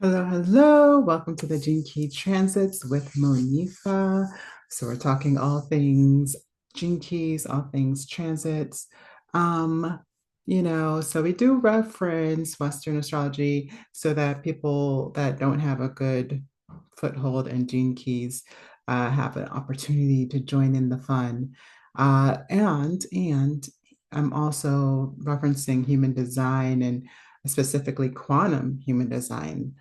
Hello, hello. Welcome to the Gene Key Transits with Monifa. So we're talking all things Gene Keys, all things transits. Um, so we do reference Western astrology so that people that don't have a good foothold in Gene Keys have an opportunity to join in the fun. And I'm also referencing human design and specifically quantum human design,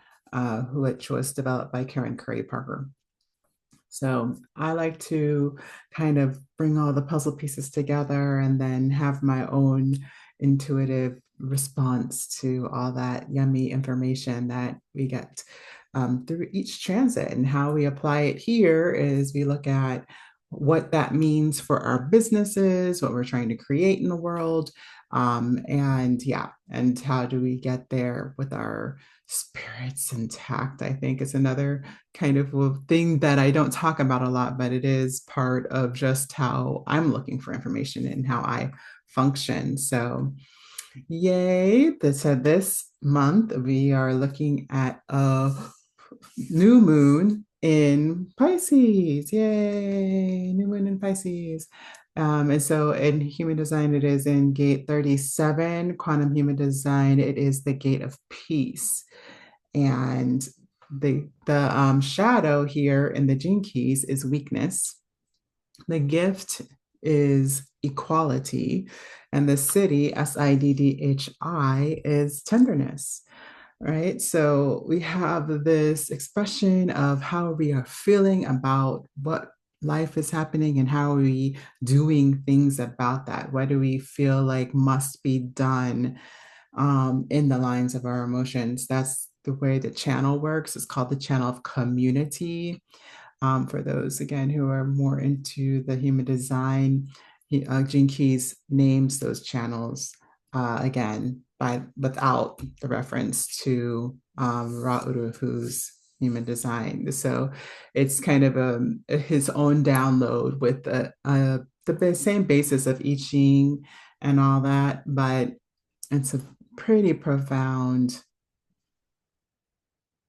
which was developed by Karen Curry Parker. So I like to kind of bring all the puzzle pieces together and then have my own intuitive response to all that yummy information that we get through each transit. And how we apply it here is we look at what that means for our businesses, what we're trying to create in the world. And how do we get there with our spirits intact? I think is another kind of a thing that I don't talk about a lot, but it is part of just how I'm looking for information and how I function. So, yay. So this month we are looking at a new moon in Pisces. Yay, new moon in Pisces. And so in human design, it is in gate 37, quantum human design, it is the gate of peace. And the shadow here in the gene keys is weakness. The gift is equality, and the city SIDDHI is tenderness. Right. So we have this expression of how we are feeling about what life is happening and how are we doing things about that. What do we feel like must be done in the lines of our emotions? That's the way the channel works. It's called the channel of community. For those, again, who are more into the human design, Gene Keys names those channels again by without the reference to Ra Urufu's human design. So it's kind of his own download with the same basis of I Ching and all that, but it's a pretty profound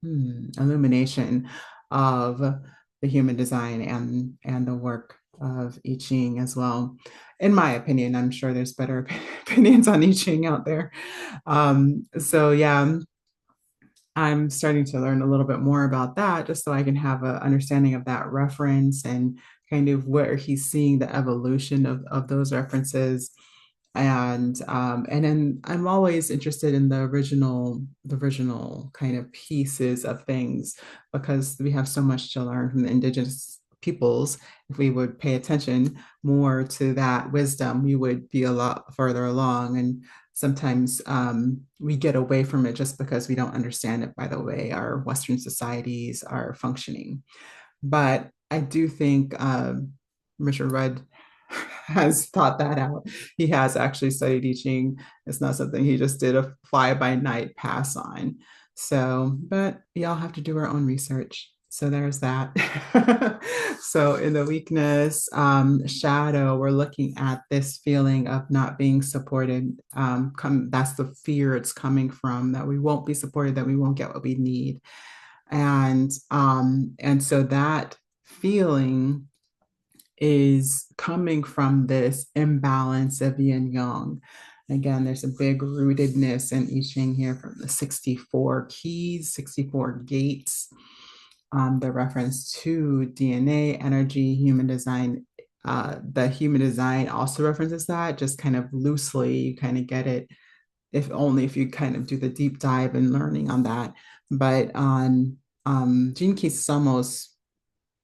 illumination of the human design and the work of I Ching as well. In my opinion, I'm sure there's better opinions on I Ching out there. So yeah, I'm starting to learn a little bit more about that just so I can have an understanding of that reference and kind of where he's seeing the evolution of those references. And then I'm always interested in the original kind of pieces of things because we have so much to learn from the indigenous peoples. If we would pay attention more to that wisdom, we would be a lot further along. And sometimes we get away from it just because we don't understand it by the way our Western societies are functioning. But I do think Richard Rudd has thought that out. He has actually studied I Ching. It's not something he just did a fly by night pass on. So, but we all have to do our own research. So there's that. So in the weakness shadow, we're looking at this feeling of not being supported. That's the fear it's coming from, that we won't be supported, that we won't get what we need. And so that feeling is coming from this imbalance of yin yang. Again, there's a big rootedness in I Ching here from the 64 keys, 64 gates, the reference to DNA, energy, human design. The human design also references that, just kind of loosely. You kind of get it if only if you kind of do the deep dive and learning on that. But on Gene Keys is almost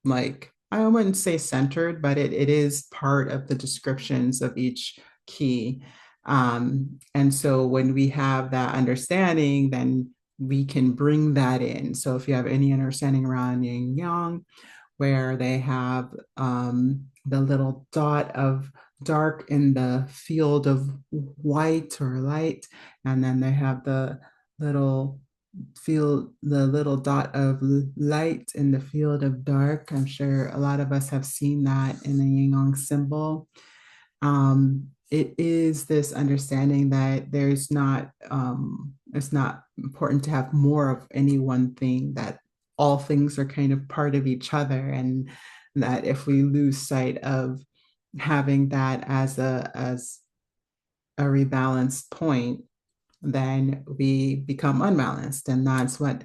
like, I wouldn't say centered, but it is part of the descriptions of each key. And so when we have that understanding, then we can bring that in. So if you have any understanding around yin yang, where they have the little dot of dark in the field of white or light, and then they have the little little dot of light in the field of dark. I'm sure a lot of us have seen that in the yin yang symbol. it is this understanding that there's not it's not important to have more of any one thing, that all things are kind of part of each other, and that if we lose sight of having that as a rebalanced point, then we become unbalanced. And that's what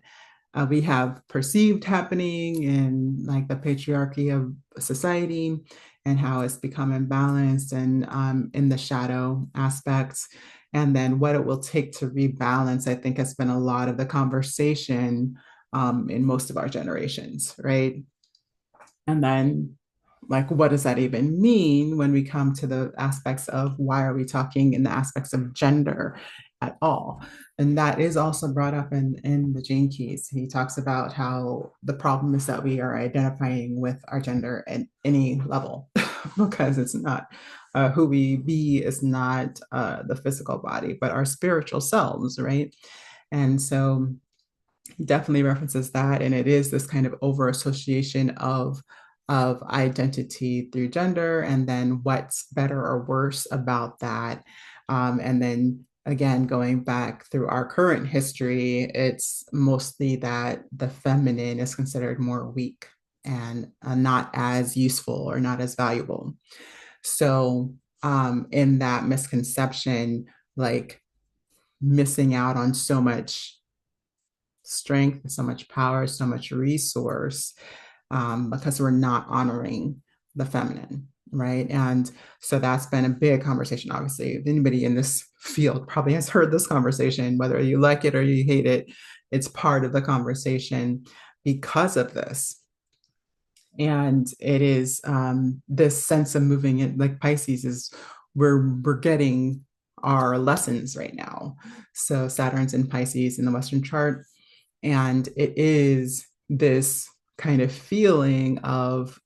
we have perceived happening in like the patriarchy of society, and how it's become imbalanced, and in the shadow aspects. And then what it will take to rebalance, I think, has been a lot of the conversation in most of our generations, right? And then, like, what does that even mean when we come to the aspects of why are we talking in the aspects of gender at all? And that is also brought up in the Gene Keys. He talks about how the problem is that we are identifying with our gender at any level because it's not who we be is not the physical body, but our spiritual selves, right? And so he definitely references that, and it is this kind of over association of identity through gender, and then what's better or worse about that. And then again, going back through our current history, it's mostly that the feminine is considered more weak and not as useful or not as valuable. So in that misconception, like missing out on so much strength, so much power, so much resource, because we're not honoring the feminine, right? And so that's been a big conversation. Obviously, if anybody in this field probably has heard this conversation, whether you like it or you hate it, it's part of the conversation because of this. And it is this sense of moving it, like Pisces is, we're getting our lessons right now. So Saturn's in Pisces in the Western chart, and it is this kind of feeling of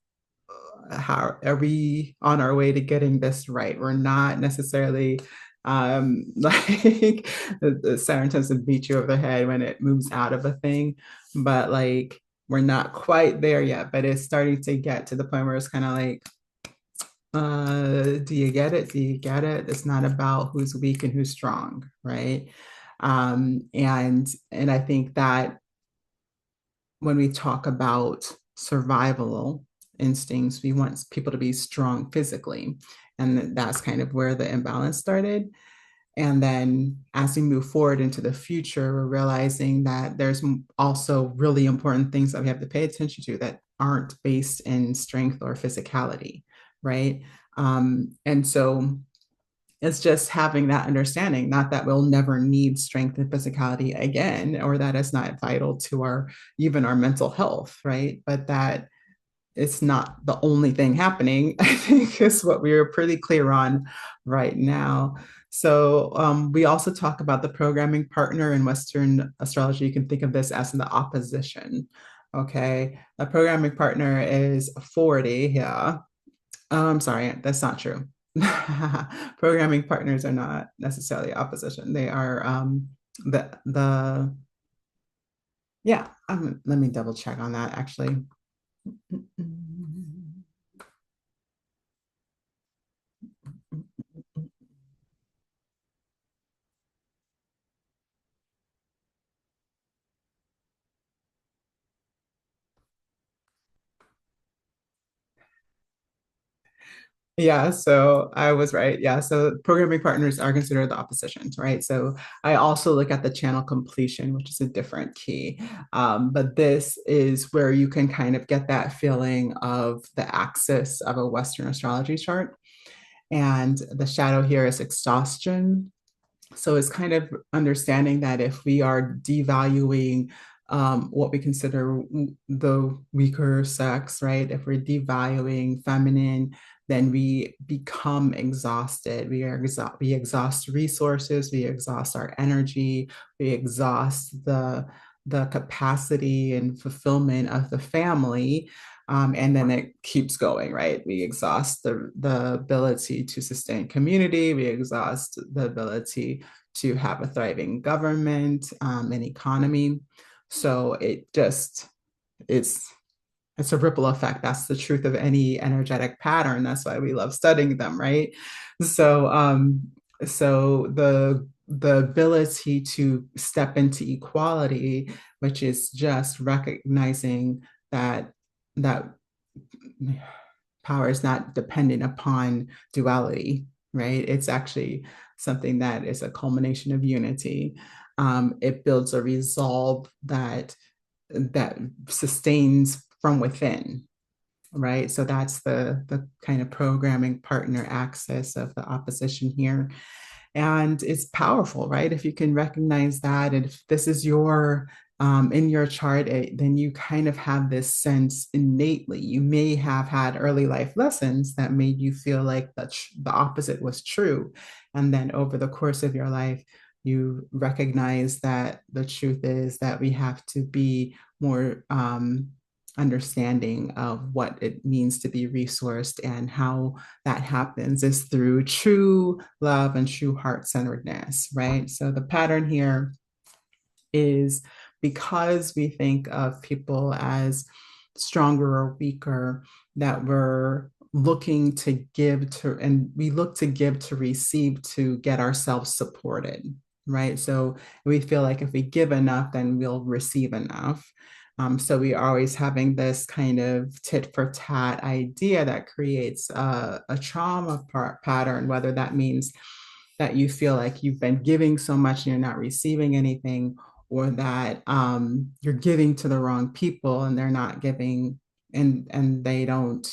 how are we on our way to getting this right? We're not necessarily like the Saturn tends to beat you over the head when it moves out of a thing, but like we're not quite there yet, but it's starting to get to the point where it's kind of like, do you get it? Do you get it? It's not about who's weak and who's strong, right? And I think that when we talk about survival instincts, we want people to be strong physically. And that's kind of where the imbalance started. And then as we move forward into the future, we're realizing that there's also really important things that we have to pay attention to that aren't based in strength or physicality, right? And so it's just having that understanding, not that we'll never need strength and physicality again, or that it's not vital to our even our mental health, right? But that it's not the only thing happening, I think is what we are pretty clear on right now. So we also talk about the programming partner in Western astrology. You can think of this as the opposition. Okay, a programming partner is 40. Yeah, I'm sorry, that's not true. Programming partners are not necessarily opposition. They are the yeah. Let me double check on that actually. Yeah, so I was right. Yeah, so programming partners are considered the oppositions, right? So I also look at the channel completion, which is a different key. But this is where you can kind of get that feeling of the axis of a Western astrology chart. And the shadow here is exhaustion. So it's kind of understanding that if we are devaluing what we consider the weaker sex, right? If we're devaluing feminine, then we become exhausted. We exhaust resources, we exhaust our energy, we exhaust the capacity and fulfillment of the family. And then it keeps going, right? We exhaust the ability to sustain community. We exhaust the ability to have a thriving government and economy. So it's it's a ripple effect. That's the truth of any energetic pattern. That's why we love studying them, right? So, so the ability to step into equality, which is just recognizing that that power is not dependent upon duality, right? It's actually something that is a culmination of unity. It builds a resolve that sustains from within, right? So that's the kind of programming partner axis of the opposition here. And it's powerful, right? If you can recognize that, and if this is your in your chart, then you kind of have this sense innately. You may have had early life lessons that made you feel like the opposite was true. And then over the course of your life, you recognize that the truth is that we have to be more understanding of what it means to be resourced, and how that happens is through true love and true heart centeredness, right? So the pattern here is, because we think of people as stronger or weaker, that we're looking to give to, and we look to give to receive to get ourselves supported, right? So we feel like if we give enough, then we'll receive enough. So we are always having this kind of tit for tat idea that creates a trauma pattern, whether that means that you feel like you've been giving so much and you're not receiving anything, or that you're giving to the wrong people and they're not giving, and they don't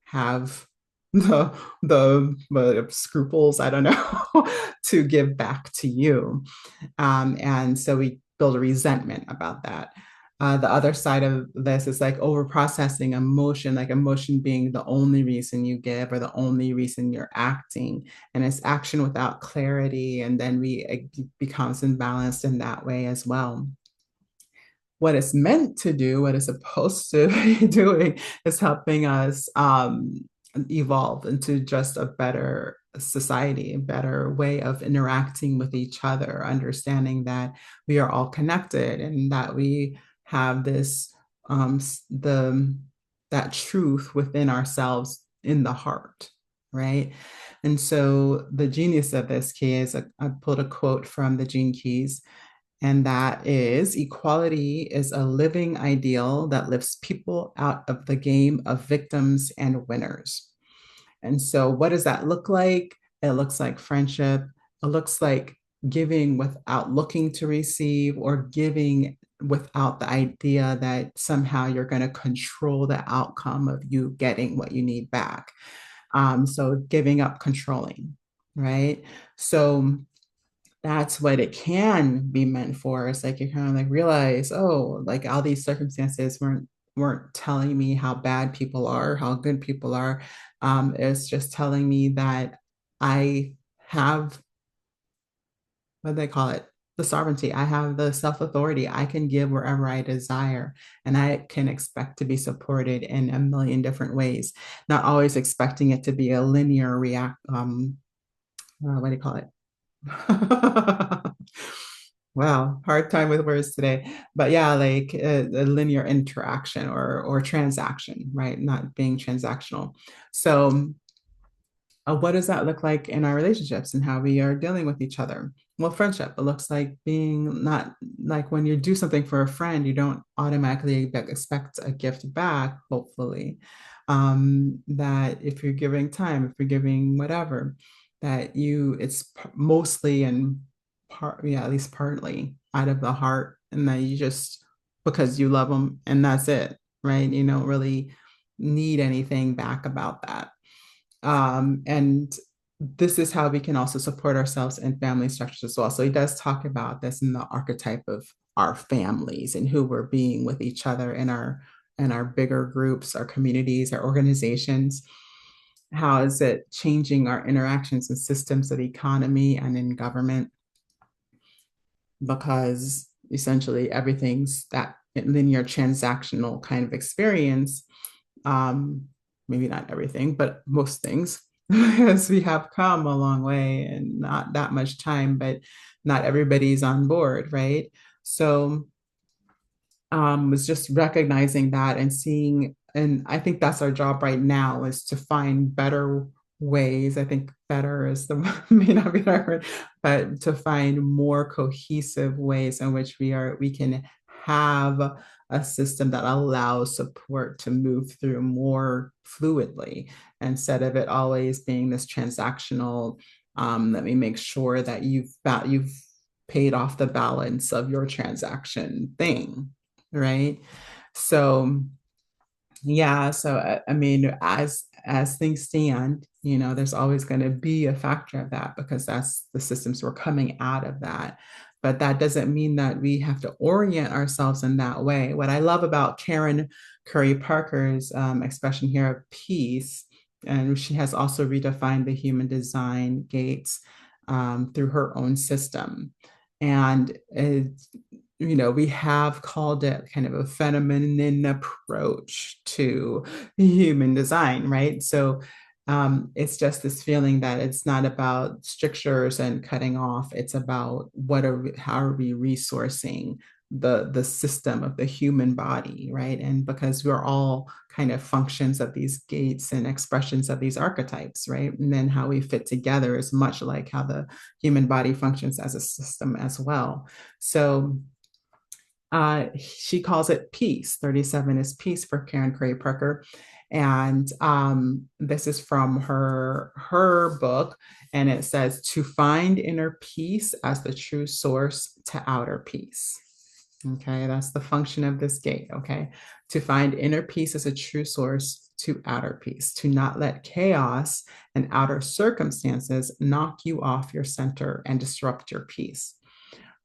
have the scruples, I don't know, to give back to you. And so we build a resentment about that. The other side of this is like over processing emotion, like emotion being the only reason you give or the only reason you're acting. And it's action without clarity. And then it becomes imbalanced in that way as well. What it's meant to do, what it's supposed to be doing, is helping us evolve into just a better society, a better way of interacting with each other, understanding that we are all connected and that we have this the that truth within ourselves in the heart, right? And so the genius of this key is, I pulled a quote from the Gene Keys, and that is, equality is a living ideal that lifts people out of the game of victims and winners. And so, what does that look like? It looks like friendship. It looks like giving without looking to receive, or giving without the idea that somehow you're going to control the outcome of you getting what you need back. So, giving up controlling, right? So, that's what it can be meant for. It's like you kind of like realize, oh, like all these circumstances weren't telling me how bad people are, how good people are. It's just telling me that I have, what do they call it? The sovereignty. I have the self-authority. I can give wherever I desire, and I can expect to be supported in a million different ways. Not always expecting it to be a linear what do you call it? Wow, hard time with words today. But yeah, like a linear interaction or transaction, right? Not being transactional. So what does that look like in our relationships and how we are dealing with each other? Well, friendship, it looks like being not like when you do something for a friend, you don't automatically expect a gift back, hopefully. That if you're giving time, if you're giving whatever, that it's mostly and part, yeah, at least partly out of the heart, and that you just, because you love them and that's it, right? You don't really need anything back about that. And this is how we can also support ourselves in family structures as well. So he does talk about this in the archetype of our families and who we're being with each other in our bigger groups, our communities, our organizations. How is it changing our interactions and systems of economy and in government? Because essentially everything's that linear transactional kind of experience. Maybe not everything, but most things, as we have come a long way and not that much time, but not everybody's on board, right? So was just recognizing that and seeing and I think that's our job right now, is to find better ways. I think better is the may not be the right word, but to find more cohesive ways in which we can have a system that allows support to move through more fluidly, instead of it always being this transactional. Let me make sure that you've paid off the balance of your transaction thing, right? So yeah, so I mean, as things stand, there's always going to be a factor of that, because that's the systems we're coming out of that. But that doesn't mean that we have to orient ourselves in that way. What I love about Karen Curry Parker's expression here of peace, and she has also redefined the human design gates through her own system. And we have called it kind of a feminine approach to human design, right? So it's just this feeling that it's not about strictures and cutting off. It's about how are we resourcing the system of the human body, right? And because we're all kind of functions of these gates and expressions of these archetypes, right? And then how we fit together is much like how the human body functions as a system as well. So she calls it peace. 37 is peace for Karen Curry Parker. And this is from her book. And it says, to find inner peace as the true source to outer peace. Okay, that's the function of this gate. Okay, to find inner peace as a true source to outer peace, to not let chaos and outer circumstances knock you off your center and disrupt your peace.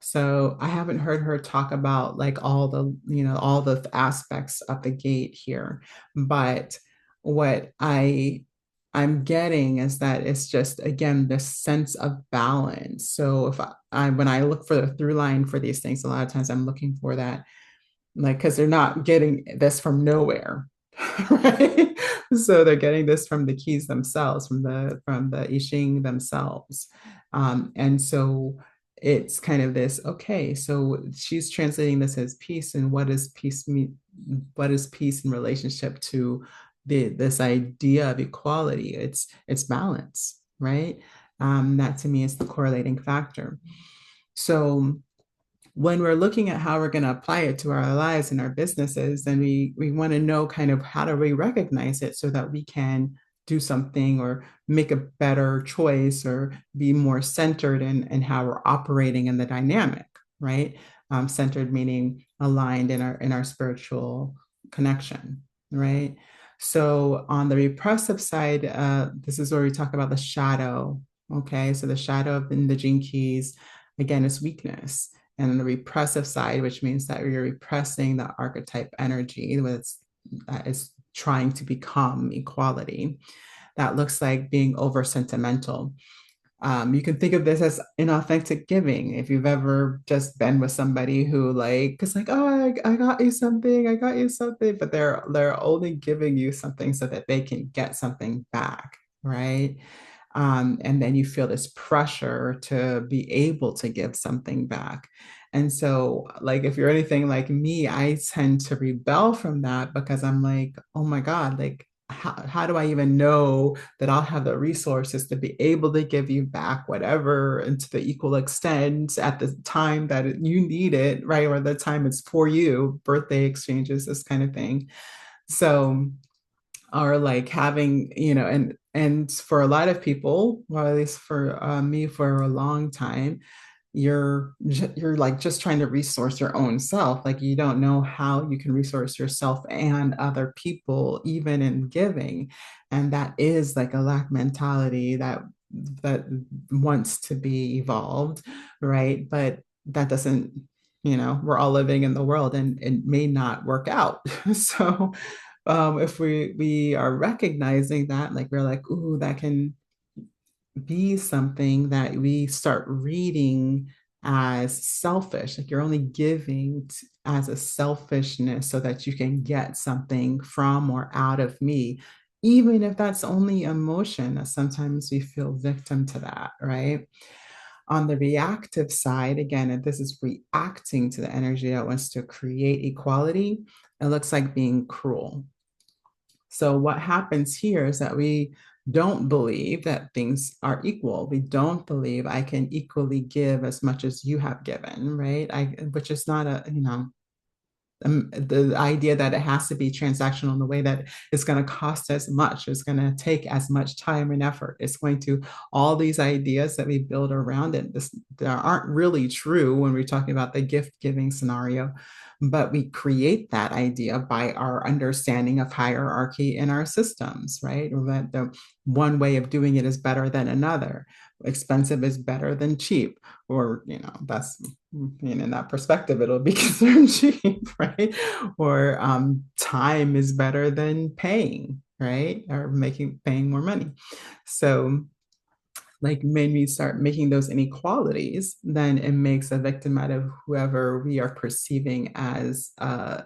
So I haven't heard her talk about like all the aspects of the gate here, but what I'm getting is that it's just, again, this sense of balance. So if when I look for the through line for these things, a lot of times I'm looking for that, like, because they're not getting this from nowhere, right? So they're getting this from the keys themselves, from the I Ching themselves. And so it's kind of this, okay, so she's translating this as peace, and what does peace mean? What is peace in relationship to this idea of equality? It's balance, right? That to me is the correlating factor. So when we're looking at how we're going to apply it to our lives and our businesses, then we want to know kind of how do we recognize it so that we can do something or make a better choice or be more centered in how we're operating in the dynamic, right? Centered meaning aligned in our spiritual connection, right? So on the repressive side, this is where we talk about the shadow. Okay, so the shadow in the gene keys, again, is weakness. And the repressive side, which means that you're repressing the archetype energy that is trying to become equality. That looks like being over sentimental. You can think of this as inauthentic giving. If you've ever just been with somebody who it's like, oh, I got you something, I got you something, but they're only giving you something so that they can get something back, right? And then you feel this pressure to be able to give something back. And so, like, if you're anything like me, I tend to rebel from that, because I'm like, oh my God, like, how do I even know that I'll have the resources to be able to give you back whatever, and to the equal extent at the time that you need it, right? Or the time it's for you, birthday exchanges, this kind of thing. So, or like having, and for a lot of people, or at least for me, for a long time, you're like just trying to resource your own self. Like, you don't know how you can resource yourself and other people, even in giving. And that is like a lack mentality that wants to be evolved, right? But that doesn't, we're all living in the world, and it may not work out. So if we are recognizing that, like, we're like, ooh, that can be something that we start reading as selfish, like you're only giving as a selfishness so that you can get something from or out of me, even if that's only emotion. That sometimes we feel victim to that, right? On the reactive side, again, if this is reacting to the energy that wants to create equality, it looks like being cruel. So what happens here is that we don't believe that things are equal. We don't believe I can equally give as much as you have given, right? Which is not a, the idea that it has to be transactional in the way that it's going to cost as much, it's going to take as much time and effort. It's going to, all these ideas that we build around it, that aren't really true when we're talking about the gift giving scenario, but we create that idea by our understanding of hierarchy in our systems, right? Or that the one way of doing it is better than another. Expensive is better than cheap, or that's in that perspective, it'll be considered cheap, right? Or time is better than paying, right? Or paying more money. So like when we start making those inequalities, then it makes a victim out of whoever we are perceiving as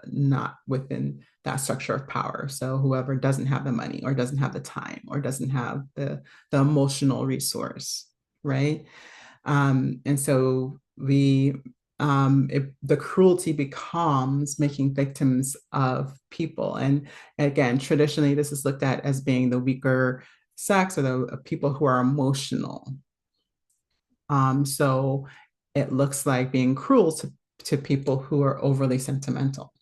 not within that structure of power. So whoever doesn't have the money or doesn't have the time or doesn't have the emotional resource, right? And so the cruelty becomes making victims of people. And again, traditionally, this is looked at as being the weaker sex or the people who are emotional. So it looks like being cruel to people who are overly sentimental,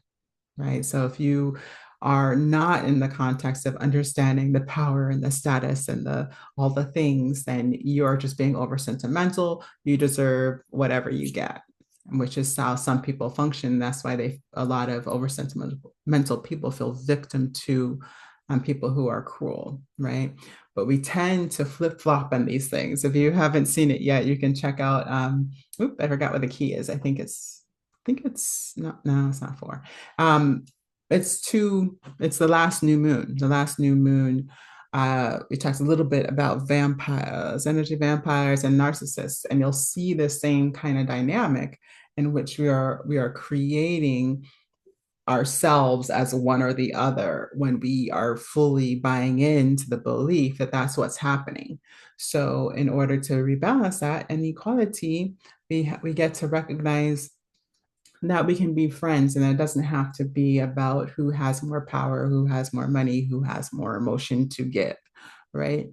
right? So if you are not in the context of understanding the power and the status and the all the things, then you're just being over sentimental. You deserve whatever you get, which is how some people function. That's why a lot of over sentimental people feel victim to people who are cruel, right? But we tend to flip flop on these things. If you haven't seen it yet, you can check out. I forgot what the key is. I think it's not. No, it's not four. Um, it's the last new moon. The last new moon. We talked a little bit about vampires, energy vampires, and narcissists, and you'll see the same kind of dynamic in which we are creating ourselves as one or the other when we are fully buying into the belief that that's what's happening. So, in order to rebalance that inequality, we get to recognize that we can be friends, and it doesn't have to be about who has more power, who has more money, who has more emotion to give, right?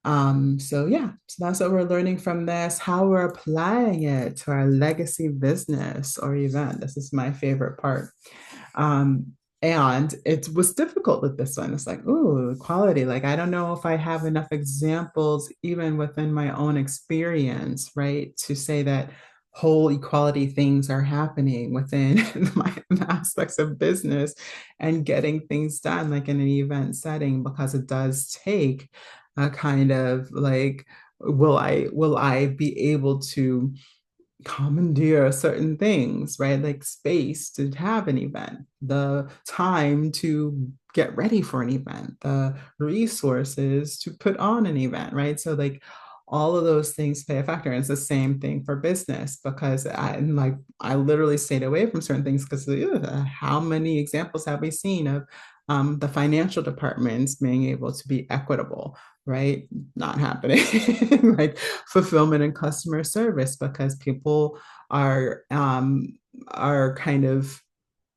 So yeah, so that's what we're learning from this, how we're applying it to our legacy business or event. This is my favorite part. Um, and it was difficult with this one. It's like, ooh, equality. Like, I don't know if I have enough examples, even within my own experience, right, to say that whole equality things are happening within my aspects of business and getting things done, like in an event setting, because it does take a kind of like, will I be able to commandeer certain things, right? Like space to have an event, the time to get ready for an event, the resources to put on an event, right? So like all of those things play a factor. And it's the same thing for business, because I literally stayed away from certain things because how many examples have we seen of the financial departments being able to be equitable, right? Not happening. Like fulfillment and customer service, because people are kind of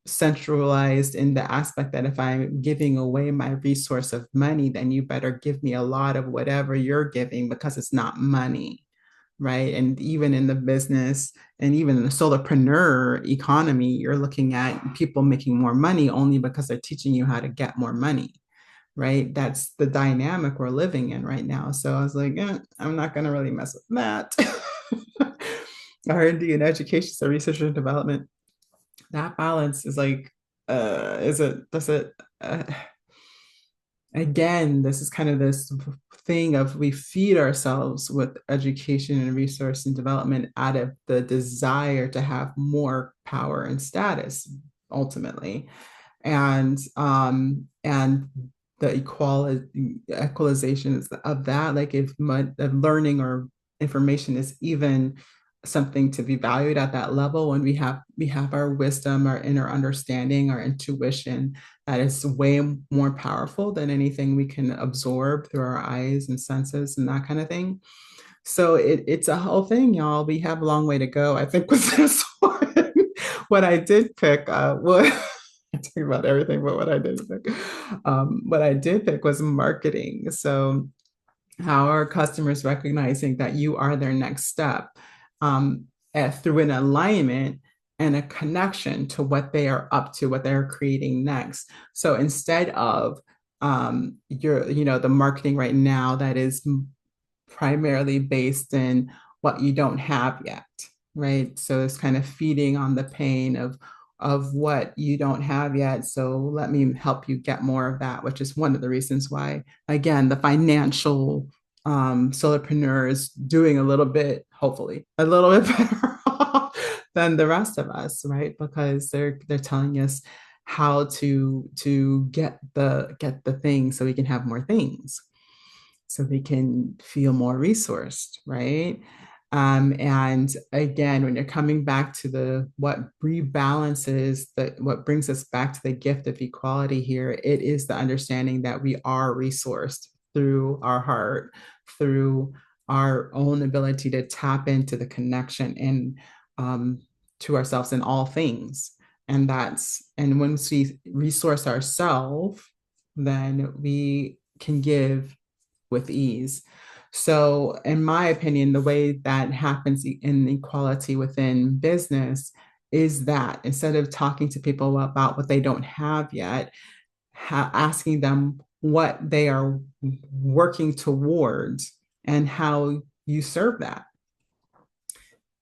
centralized in the aspect that if I'm giving away my resource of money, then you better give me a lot of whatever you're giving because it's not money, right? And even in the business and even in the solopreneur economy, you're looking at people making more money only because they're teaching you how to get more money, right? That's the dynamic we're living in right now. So I was like, I'm not going to really mess with that. R&D and education, so research and development, that balance is like, is it, does it, again, this is kind of this thing of we feed ourselves with education and resource and development out of the desire to have more power and status ultimately. And the equalization of that, like if learning or information is even something to be valued at that level, when we have our wisdom, our inner understanding, our intuition, that is way more powerful than anything we can absorb through our eyes and senses and that kind of thing. So it's a whole thing, y'all. We have a long way to go, I think, with this one. What I did pick was I talk about everything but what I did pick. What I did pick was marketing. So how are customers recognizing that you are their next step, um, through an alignment and a connection to what they are up to, what they're creating next. So instead of the marketing right now that is primarily based in what you don't have yet, right? So it's kind of feeding on the pain of what you don't have yet. So let me help you get more of that, which is one of the reasons why, again, the financial solopreneur is doing a little bit, hopefully, a little bit better than the rest of us, right? Because they're telling us how to get the things so we can have more things, so they can feel more resourced, right? And again, when you're coming back to the what rebalances, what brings us back to the gift of equality here, it is the understanding that we are resourced through our heart, through our own ability to tap into the connection and to ourselves in all things. And once we resource ourselves, then we can give with ease. So, in my opinion, the way that happens in equality within business is that instead of talking to people about what they don't have yet, asking them what they are working towards and how you serve that.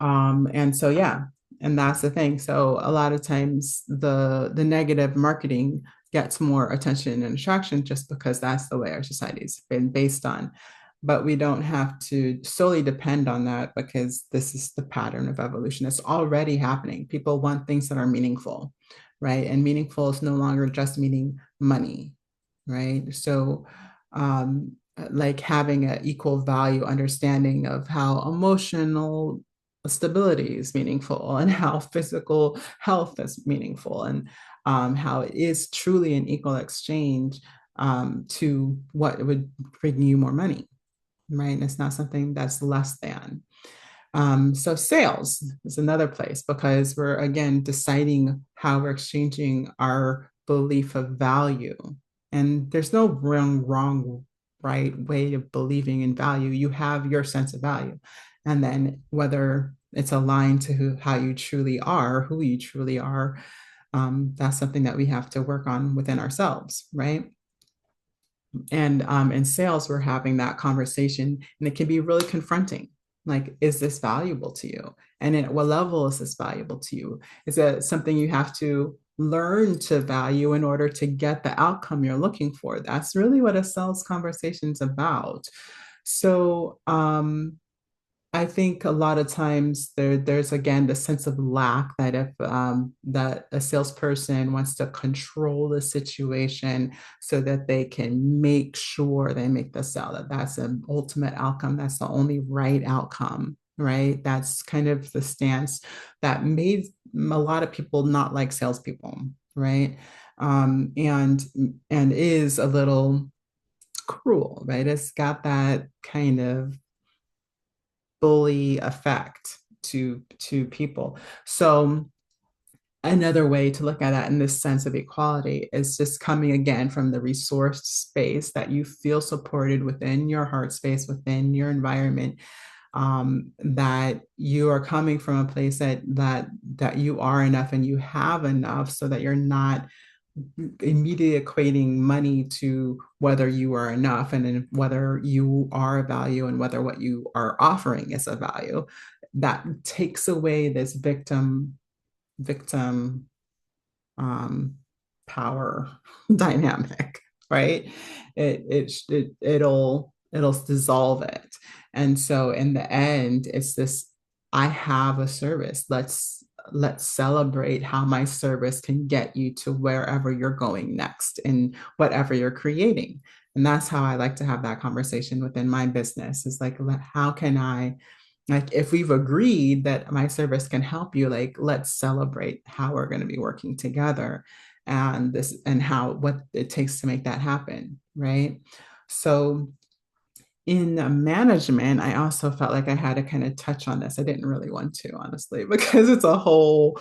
And so yeah, and that's the thing. So a lot of times the negative marketing gets more attention and attraction just because that's the way our society's been based on. But we don't have to solely depend on that because this is the pattern of evolution. It's already happening. People want things that are meaningful, right? And meaningful is no longer just meaning money, right? So like having an equal value understanding of how emotional stability is meaningful and how physical health is meaningful, and how it is truly an equal exchange to what would bring you more money, right? And it's not something that's less than. So sales is another place because we're again deciding how we're exchanging our belief of value. And there's no wrong, right way of believing in value. You have your sense of value. And then whether it's aligned to how you truly are, who you truly are, that's something that we have to work on within ourselves, right? And in sales, we're having that conversation, and it can be really confronting. Like, is this valuable to you? And at what level is this valuable to you? Is it something you have to learn to value in order to get the outcome you're looking for? That's really what a sales conversation is about. So, I think a lot of times there's again the sense of lack that if that a salesperson wants to control the situation so that they can make sure they make the sale, that that's an ultimate outcome, that's the only right outcome, right? That's kind of the stance that made a lot of people not like salespeople, right? And is a little cruel, right? It's got that kind of bully effect to people. So another way to look at that in this sense of equality is just coming again from the resource space that you feel supported within your heart space, within your environment, that you are coming from a place that you are enough and you have enough so that you're not immediately equating money to whether you are enough and then whether you are a value and whether what you are offering is a value. That takes away this victim um, power dynamic, right? It'll dissolve it. And so in the end, it's this: I have a service. Let's celebrate how my service can get you to wherever you're going next in whatever you're creating. And that's how I like to have that conversation within my business. Is like, how can I, like, if we've agreed that my service can help you, like, let's celebrate how we're going to be working together and what it takes to make that happen, right? So in management, I also felt like I had to kind of touch on this. I didn't really want to, honestly, because it's a whole,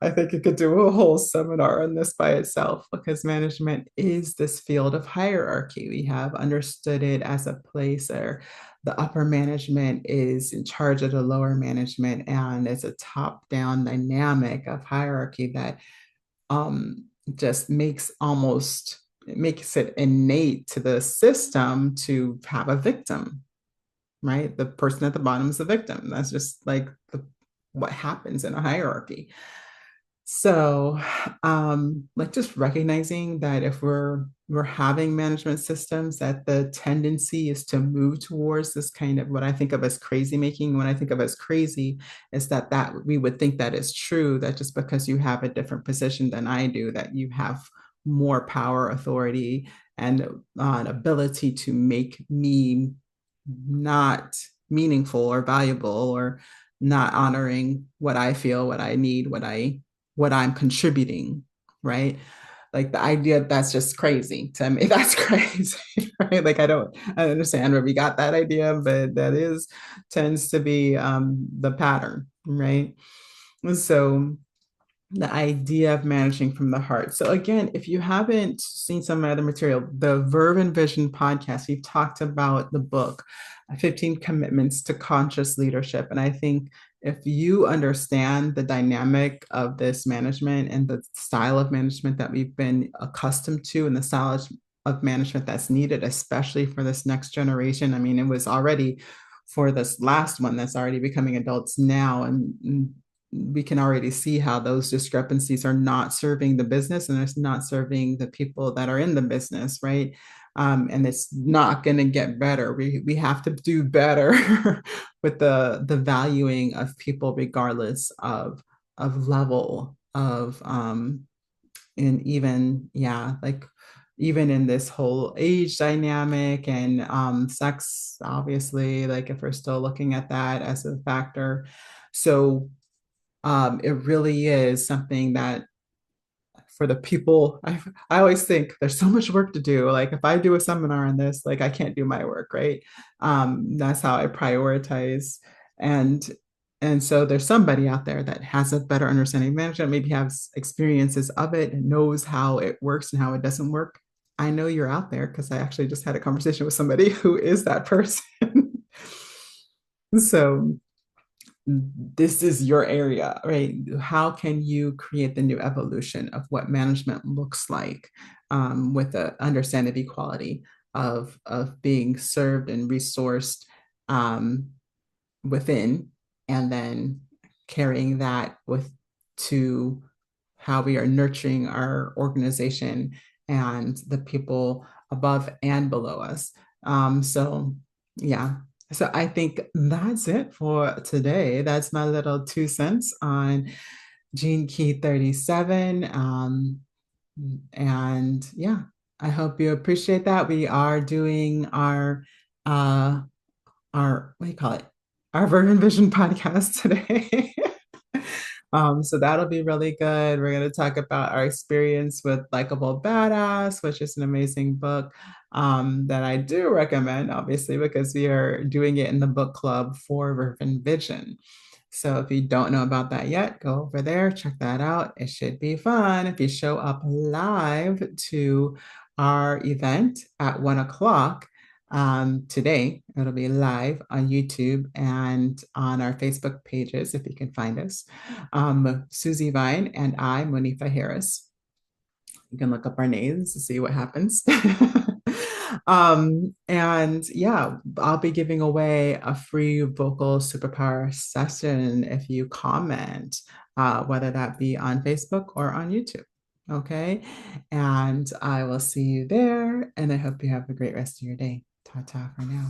I think it could do a whole seminar on this by itself, because management is this field of hierarchy. We have understood it as a place where the upper management is in charge of the lower management, and it's a top-down dynamic of hierarchy that just makes it innate to the system to have a victim, right? The person at the bottom is the victim. That's just like what happens in a hierarchy. So, like just recognizing that if we're having management systems, that the tendency is to move towards this kind of what I think of as crazy making. When I think of as crazy, is that we would think that is true. That just because you have a different position than I do, that you have more power, authority, and an ability to make me not meaningful or valuable, or not honoring what I feel, what I need, what I'm contributing, right? Like the idea, that's just crazy to me. That's crazy, right? Like I understand where we got that idea, but that is tends to be the pattern, right? So the idea of managing from the heart. So again, if you haven't seen some of my other material, the Verve Vision podcast, we've talked about the book, 15 Commitments to Conscious Leadership. And I think if you understand the dynamic of this management and the style of management that we've been accustomed to, and the style of management that's needed, especially for this next generation. I mean, it was already for this last one that's already becoming adults now. And we can already see how those discrepancies are not serving the business, and it's not serving the people that are in the business, right? And it's not going to get better. We have to do better with the valuing of people, regardless of level of and even, yeah, like even in this whole age dynamic and sex, obviously, like if we're still looking at that as a factor. So it really is something that for the people, I always think there's so much work to do. Like if I do a seminar on this, like I can't do my work, right? That's how I prioritize. And and so there's somebody out there that has a better understanding of management, maybe has experiences of it and knows how it works and how it doesn't work. I know you're out there because I actually just had a conversation with somebody who is that person. So this is your area, right? How can you create the new evolution of what management looks like, with the understanding of equality, of being served and resourced um, within, and then carrying that with to how we are nurturing our organization and the people above and below us. So yeah, so I think that's it for today. That's my little 2 cents on Gene Key 37. And yeah, I hope you appreciate that. We are doing uh our what do you call it? Our Verve Vision podcast today. So that'll be really good. We're going to talk about our experience with Likeable Badass, which is an amazing book that I do recommend, obviously, because we are doing it in the book club for Verve Vision. So if you don't know about that yet, go over there, check that out. It should be fun if you show up live to our event at 1 o'clock today. It'll be live on YouTube and on our Facebook pages if you can find us. Susie Vine and I, Monifa Harris. You can look up our names to see what happens. And yeah, I'll be giving away a free vocal superpower session if you comment, whether that be on Facebook or on YouTube. Okay. And I will see you there. And I hope you have a great rest of your day. Ta ta for now.